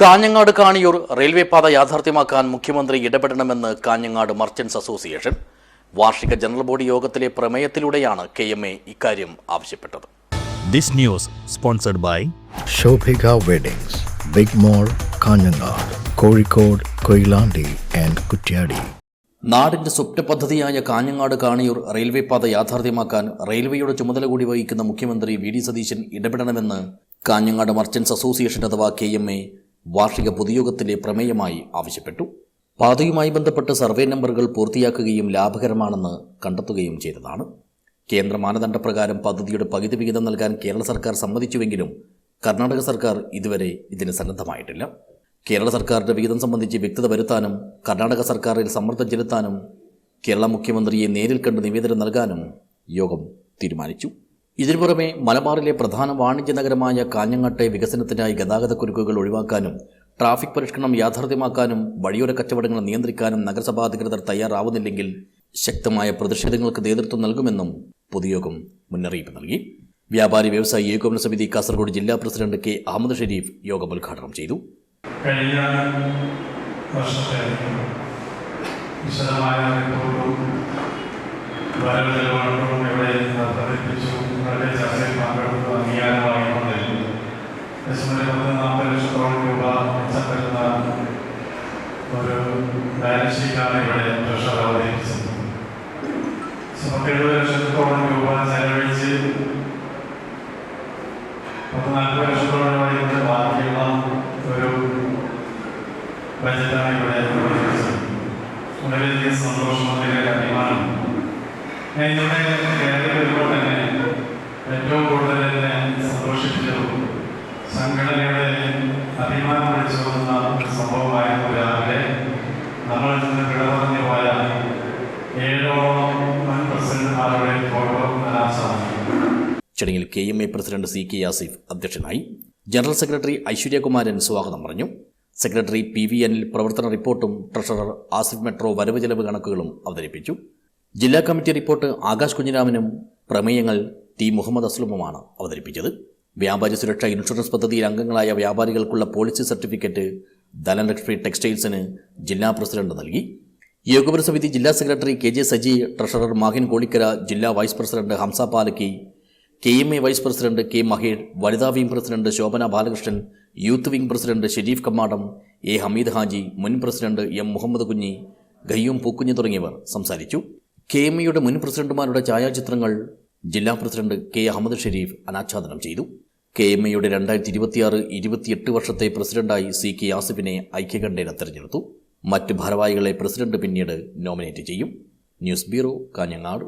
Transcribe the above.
Kanhangad Kaniyur railway പാത യാഥാർത്ഥ്യമാക്കാൻ മുഖ്യമന്ത്രി ഇടപെടണമെന്ന് കാഞ്ഞങ്ങാട് മർച്ചന്റ്സ് അസോസിയേഷൻ വാർഷിക ജനറൽ ബോഡി യോഗത്തിലെ പ്രമേയത്തിലൂടെയാണ് KMA ഇക്കാര്യം ആവശ്യപ്പെട്ടത്. This news sponsored by Shobhika Weddings, Big Mall, Kanhangad, Kozhikode, Koyilandy and Kuttiadi. നാടിന്റെ സ്വപ്ന പദ്ധതിയായ കാഞ്ഞങ്ങാട് കാണിയൂർ റെയിൽവേ പാത യാഥാർത്ഥ്യമാക്കാൻ റെയിൽവേയുടെ ചുമതല കൂടി വഹിക്കുന്ന മുഖ്യമന്ത്രി VD സതീശൻ ഇടപെടണമെന്ന് കാഞ്ഞങ്ങാട് മർച്ചന്റ്സ് അസോസിയേഷൻ അഥവാ KMA വാർഷിക പൊതുയോഗത്തിലെ പ്രമേയമായി ആവശ്യപ്പെട്ടു. പാതയുമായി ബന്ധപ്പെട്ട് സർവേ നമ്പറുകൾ പൂർത്തിയാക്കുകയും ലാഭകരമാണെന്ന് കണ്ടെത്തുകയും ചെയ്തതാണ്. കേന്ദ്ര മാനദണ്ഡപ്രകാരം പദ്ധതിയുടെ പകുതി വിഹിതം നൽകാൻ കേരള സർക്കാർ സമ്മതിച്ചുവെങ്കിലും കർണാടക സർക്കാർ ഇതുവരെ ഇതിന് സന്നദ്ധമായിട്ടില്ല. കേരള സർക്കാരിന്റെ വിഹിതം സംബന്ധിച്ച് വ്യക്തത വരുത്താനും കർണാടക സർക്കാരിൽ സമ്മർദ്ദം ചെലുത്താനും കേരള മുഖ്യമന്ത്രിയെ നേരിൽ കണ്ട് നിവേദനം നൽകാനും യോഗം തീരുമാനിച്ചു. ഇതിനു പുറമെ മലബാറിലെ പ്രധാന വാണിജ്യ നഗരമായ കാഞ്ഞങ്ങാട്ടെ വികസനത്തിനായി ഗതാഗതക്കുരുക്കുകൾ ഒഴിവാക്കാനും ട്രാഫിക് പരിഷ്കരണം യാഥാർത്ഥ്യമാക്കാനും വഴിയോര കച്ചവടങ്ങൾ നിയന്ത്രിക്കാനും നഗരസഭാ അധികൃതർ തയ്യാറാവുന്നില്ലെങ്കിൽ ശക്തമായ പ്രതിഷേധങ്ങൾക്ക് നേതൃത്വം നൽകുമെന്നും പൊതുയോഗം മുന്നറിയിപ്പ് നൽകി. വ്യാപാരി വ്യവസായി ഏകോപന സമിതി കാസർഗോഡ് ജില്ലാ പ്രസിഡന്റ് K. അഹമ്മദ് ഷരീഫ് യോഗം ഉദ്ഘാടനം ചെയ്തു. കഴിഞ്ഞ വർഷത്തെ വിശദമായ റിപ്പോർട്ടും വരവുകളും ഇവിടെ അവതരിപ്പിച്ചു. വളരെ ചർച്ചയിൽ പങ്കെടുത്തു അംഗീകാരം വാങ്ങിക്കൊണ്ടിരുന്നു. 40 ലക്ഷത്തോളം രൂപ മെച്ചം വരുന്ന ഒരു ബാലൻസ് ഷീറ്റാണ് ഇവിടെ ട്രഷറർ അവതരിപ്പിച്ചത്. 70 ലക്ഷത്തോളം രൂപ ചെലവഴിച്ച് 40 ലക്ഷത്തോളം രൂപ ബാക്കിയുള്ള ഒരു ബജറ്റാണ് ഇവിടെ അവതരിപ്പിച്ചത്. വളരെയധികം സന്തോഷമുള്ള കാര്യമാണ്. ഇന്നത്തെ കേരളത്തിൽ വരുമ്പോൾ തന്നെ ഏറ്റവും കൂടുതൽ എന്നെ സന്തോഷിപ്പിച്ചതും സംഘടനയുടെ അഭിമാനം വിളിച്ചു വന്ന ഒരു സംഭവമായിരുന്നു രാവിലെ നമ്മളിൽ നിന്ന് വിടപറഞ്ഞു പോയ 7ഓളം മുൻ പ്രസിഡന്റുമാരുടെ ഫോട്ടോ അനാശമാണ്. ചടങ്ങിൽ KMA പ്രസിഡന്റ് CK ആസിഫ് അധ്യക്ഷനായി. ജനറൽ സെക്രട്ടറി ഐശ്വര്യകുമാരൻ സ്വാഗതം പറഞ്ഞു. സെക്രട്ടറി PV അനിൽ പ്രവർത്തന റിപ്പോർട്ടും ട്രഷറർ ആസിഫ് മെട്രോ വരവ് ചെലവ് കണക്കുകളും അവതരിപ്പിച്ചു. ജില്ലാ കമ്മിറ്റി റിപ്പോർട്ട് ആകാശ് കുഞ്ഞിരാമനും പ്രമേയങ്ങൾ T. മുഹമ്മദ് അസ്ലമുമാണ് അവതരിപ്പിച്ചത്. വ്യാപാരി സുരക്ഷാ ഇൻഷുറൻസ് പദ്ധതിയിൽ അംഗങ്ങളായ വ്യാപാരികൾക്കുള്ള പോളിസി സർട്ടിഫിക്കറ്റ് ധനലക്ഷ്മി ടെക്സ്റ്റൈൽസിന് ജില്ലാ പ്രസിഡന്റ് നൽകി. ഏകോപന സമിതി ജില്ലാ secretary KJ Saji, treasurer Mahin Kolikkara, ജില്ലാ vice president Hamsa Palakki, KMA vice president K. Mahesh, വനിതാ wing president Shobhana Balakrishnan, youth wing president Sherif Kammadam, A. Hameed Haji, മുൻ പ്രസിഡന്റ് M. മുഹമ്മദ് കുഞ്ഞി, ഗയ്യൂം പൂക്കുഞ്ഞി തുടങ്ങിയവർ സംസാരിച്ചു. KMAയുടെ മുൻ പ്രസിഡന്റുമാരുടെ ഛായാചിത്രങ്ങൾ ജില്ലാ പ്രസിഡന്റ് K. അഹമ്മദ് ഷരീഫ് അനാച്ഛാദനം ചെയ്തു. KMAയുടെ 2026-28 വർഷത്തെ പ്രസിഡന്റായി CK ആസിഫിനെ ഐക്യകണ്ഠേന തെരഞ്ഞെടുത്തു. മറ്റ് ഭാരവാഹികളെ പ്രസിഡന്റ് പിന്നീട് നോമിനേറ്റ് ചെയ്യും. News bureau, Kanhangad.